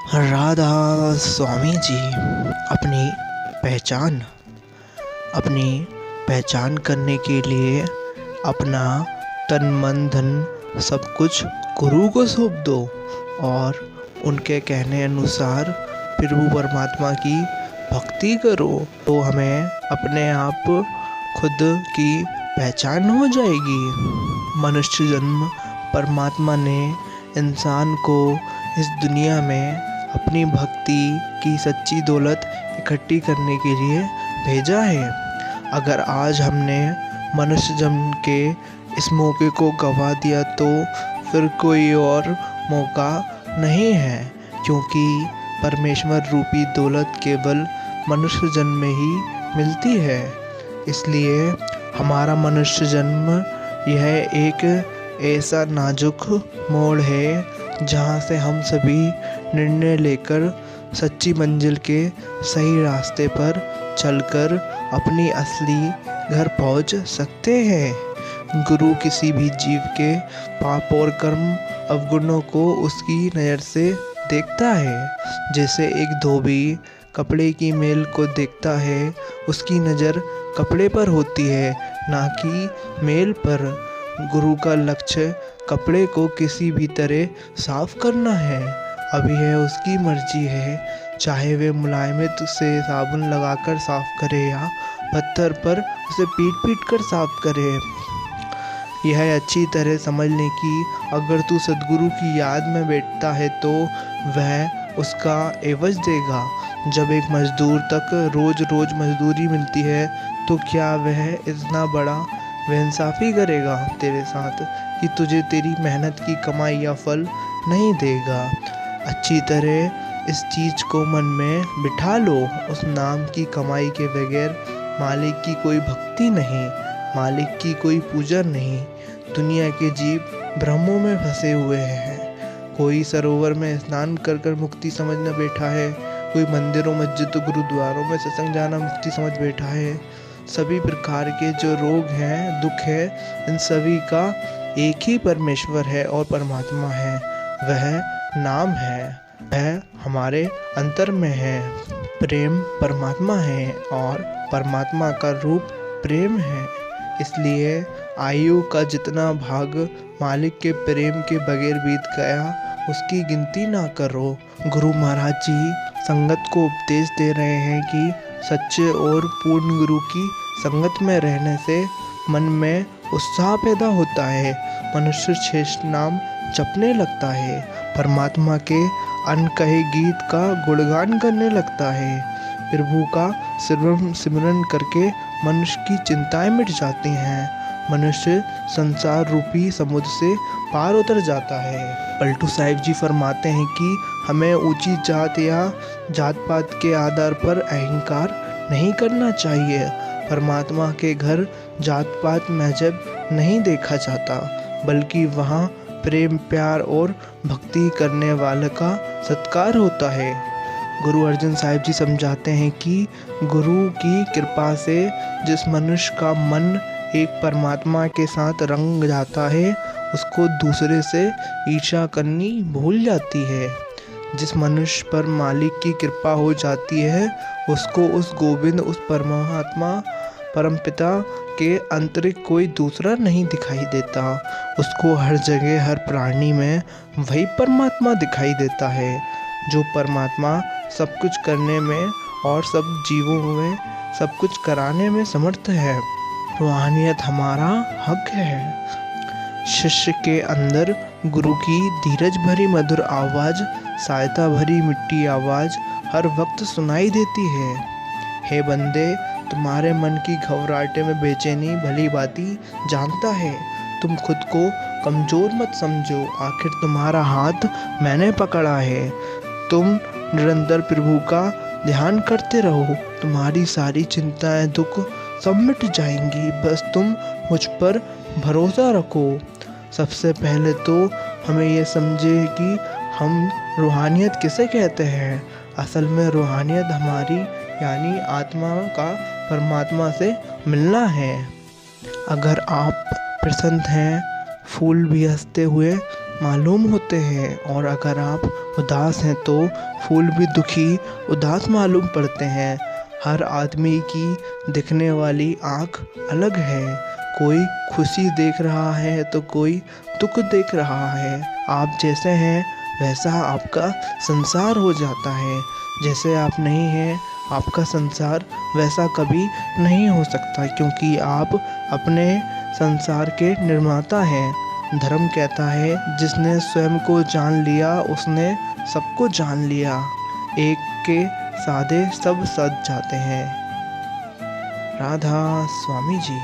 राधा स्वामी जी अपनी पहचान अपनी पहचान करने के लिए अपना तन मन धन सब कुछ गुरु को सौंप दो और उनके कहने अनुसार प्रभु परमात्मा की भक्ति करो तो हमें अपने आप खुद की पहचान हो जाएगी। मनुष्य जन्म परमात्मा ने इंसान को इस दुनिया में अपनी भक्ति की सच्ची दौलत इकट्ठी करने के लिए भेजा है। अगर आज हमने मनुष्य जन्म के इस मौके को गंवा दिया तो फिर कोई और मौका नहीं है, क्योंकि परमेश्वर रूपी दौलत केवल मनुष्य जन्म में ही मिलती है। इसलिए हमारा मनुष्य जन्म यह एक ऐसा नाजुक मोड़ है जहाँ से हम सभी निर्णय लेकर सच्ची मंजिल के सही रास्ते पर चलकर अपनी असली घर पहुँच सकते हैं। गुरु किसी भी जीव के पाप और कर्म अवगुणों को उसकी नज़र से देखता है। जैसे एक धोबी कपड़े की मेल को देखता है, उसकी नज़र कपड़े पर होती है, ना कि मेल पर। गुरु का लक्ष्य कपड़े को किसी भी तरह साफ करना है। अब यह उसकी मर्जी है, चाहे वे मुलायमित से साबुन लगाकर साफ करे या पत्थर पर उसे पीट कर साफ करे। यह अच्छी तरह समझने की, अगर तू सद्गुरु की याद में बैठता है तो वह उसका एवज देगा। जब एक मजदूर तक रोज रोज मजदूरी मिलती है तो क्या वह इतना बड़ा बेइंसाफ़ी करेगा तेरे साथ कि तुझे तेरी मेहनत की कमाई या फल नहीं देगा। अच्छी तरह इस चीज़ को मन में बिठा लो, उस नाम की कमाई के बगैर मालिक की कोई भक्ति नहीं, मालिक की कोई पूजा नहीं। दुनिया के जीव भ्रमों में फंसे हुए हैं। कोई सरोवर में स्नान कर कर मुक्ति समझना बैठा है, कोई मंदिरों मस्जिदों गुरुद्वारों में सत्संग जाना मुक्ति समझ बैठा है। सभी प्रकार के जो रोग हैं, दुख है, इन सभी का एक ही परमेश्वर है और परमात्मा है। वह नाम है, वह हमारे अंतर में है। प्रेम परमात्मा है और परमात्मा का रूप प्रेम है। इसलिए आयु का जितना भाग मालिक के प्रेम के बगैर बीत गया, उसकी गिनती ना करो। गुरु महाराज जी संगत को उपदेश दे रहे हैं कि सच्चे और पूर्ण गुरु की संगत में रहने से मन में उत्साह पैदा होता है, मनुष्य श्रेष्ठ नाम जपने लगता है, परमात्मा के अनकहे गीत का गुणगान करने लगता है। प्रभु का सिमरन करके मनुष्य की चिंताएं मिट जाती हैं, मनुष्य संसार रूपी समुद्र से पार उतर जाता है। पलटू साहिब जी फरमाते हैं कि हमें ऊंची जात या जात पात के आधार पर अहंकार नहीं करना चाहिए। परमात्मा के घर जात पात मजहब नहीं देखा जाता, बल्कि वहाँ प्रेम प्यार और भक्ति करने वाले का सत्कार होता है। गुरु अर्जन साहिब जी समझाते हैं कि गुरु की कृपा से जिस मनुष्य का मन एक परमात्मा के साथ रंग जाता है, उसको दूसरे से ईर्ष्या करनी भूल जाती है। जिस मनुष्य पर मालिक की कृपा हो जाती है, उसको उस गोविंद, उस परमात्मा परमपिता के अंतरिक कोई दूसरा नहीं दिखाई देता। उसको हर जगह हर प्राणी में वही परमात्मा दिखाई देता है, जो परमात्मा सब कुछ करने में और सब जीवों में सब कुछ कराने में समर्थ है। रूहानियत हमारा हक है। शिष्य के अंदर गुरु की धीरज भरी मधुर आवाज़, सहायता भरी मिट्टी आवाज़ हर वक्त सुनाई देती है। हे बंदे, तुम्हारे मन की घबराहटे में बेचैनी भली भांति जानता है। तुम खुद को कमज़ोर मत समझो, आखिर तुम्हारा हाथ मैंने पकड़ा है। तुम निरंतर प्रभु का ध्यान करते रहो, तुम्हारी सारी चिंताएं दुख सब मिट जाएंगी। बस तुम मुझ पर भरोसा रखो। सबसे पहले तो हमें ये समझे कि हम रूहानियत किसे कहते हैं। असल में रूहानियत हमारी यानी आत्मा का परमात्मा से मिलना है। अगर आप प्रसन्न हैं, फूल भी हंसते हुए मालूम होते हैं, और अगर आप उदास हैं तो फूल भी दुखी उदास मालूम पड़ते हैं। हर आदमी की दिखने वाली आँख अलग है। कोई खुशी देख रहा है तो कोई दुख देख रहा है। आप जैसे हैं वैसा आपका संसार हो जाता है। जैसे आप नहीं हैं आपका संसार वैसा कभी नहीं हो सकता, क्योंकि आप अपने संसार के निर्माता हैं। धर्म कहता है जिसने स्वयं को जान लिया उसने सबको जान लिया। एक के साधे सब सज जाते हैं। राधा स्वामी जी।